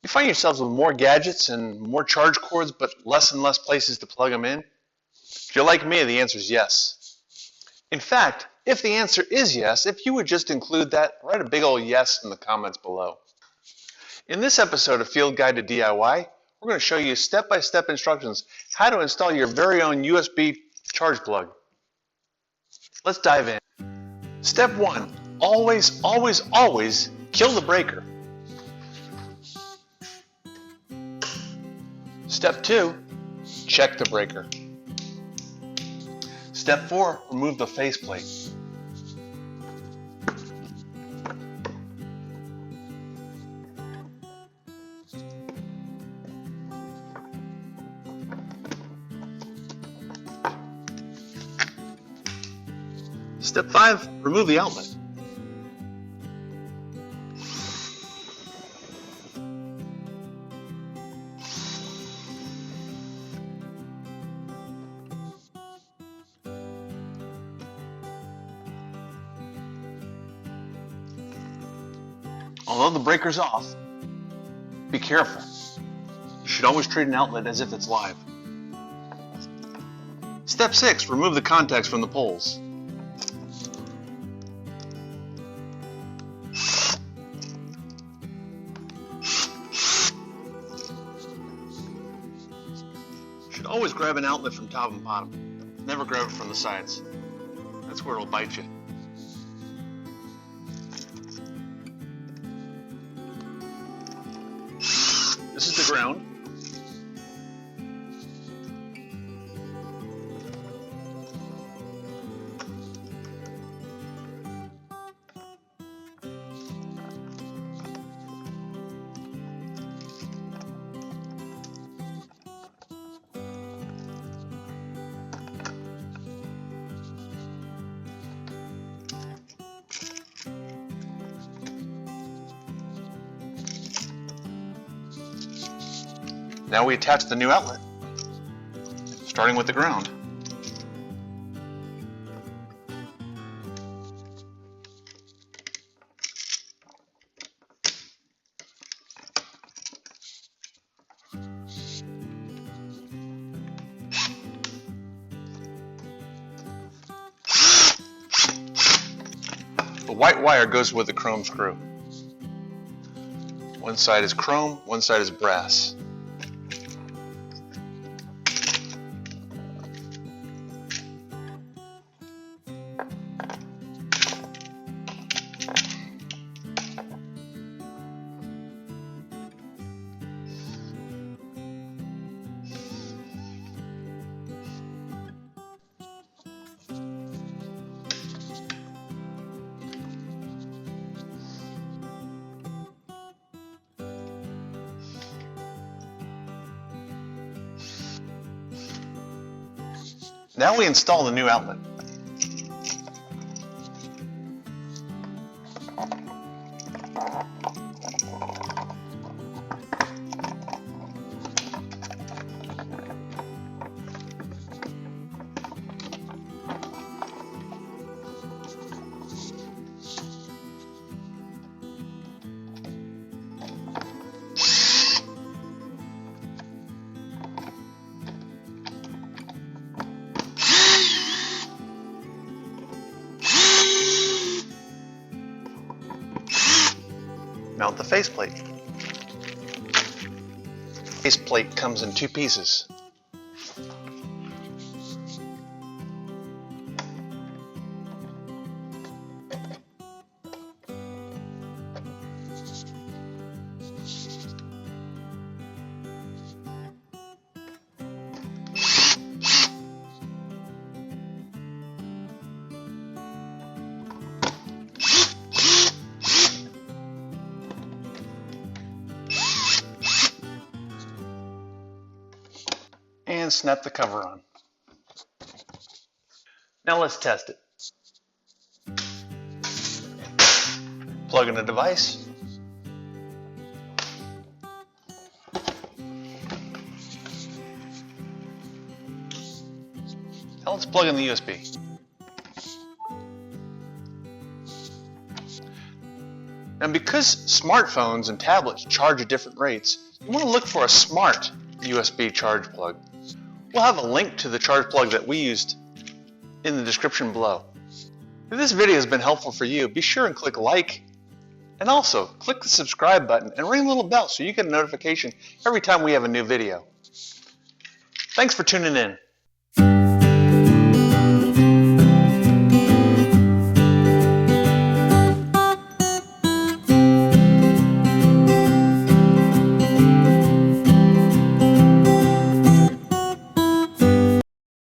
You find yourselves with more gadgets and more charge cords, but less and less places to plug them in? If you're like me, the answer is yes. In fact, if the answer is yes, if you would just include that, write a big old yes in the comments below. In this episode of Field Guide to DIY, we're going to show you step-by-step instructions how to install your very own USB charge plug. Let's dive in. Step 1. Always, always, always kill the breaker. Step 2. Check the breaker. Step 4. Remove the faceplate. Step 5. Remove the outlet. Although the breaker's off, be careful. You should always treat an outlet as if it's live. Step 6. Remove the contacts from the poles. You should always grab an outlet from top and bottom. Never grab it from the sides. That's where it'll bite you. This is the ground. Now we attach the new outlet, starting with the ground. The white wire goes with the chrome screw. One side is chrome, one side is brass. Now we install the new outlet. Mount the faceplate. Faceplate comes in two pieces. And snap the cover on. Now let's test it. Plug in the device. Now let's plug in the USB. And because smartphones and tablets charge at different rates, you want to look for a smart USB charge plug. We'll have a link to the charge plug that we used in the description below. If this video has been helpful for you, be sure and click like, and also click the subscribe button and ring the little bell so you get a notification every time we have a new video. Thanks for tuning in.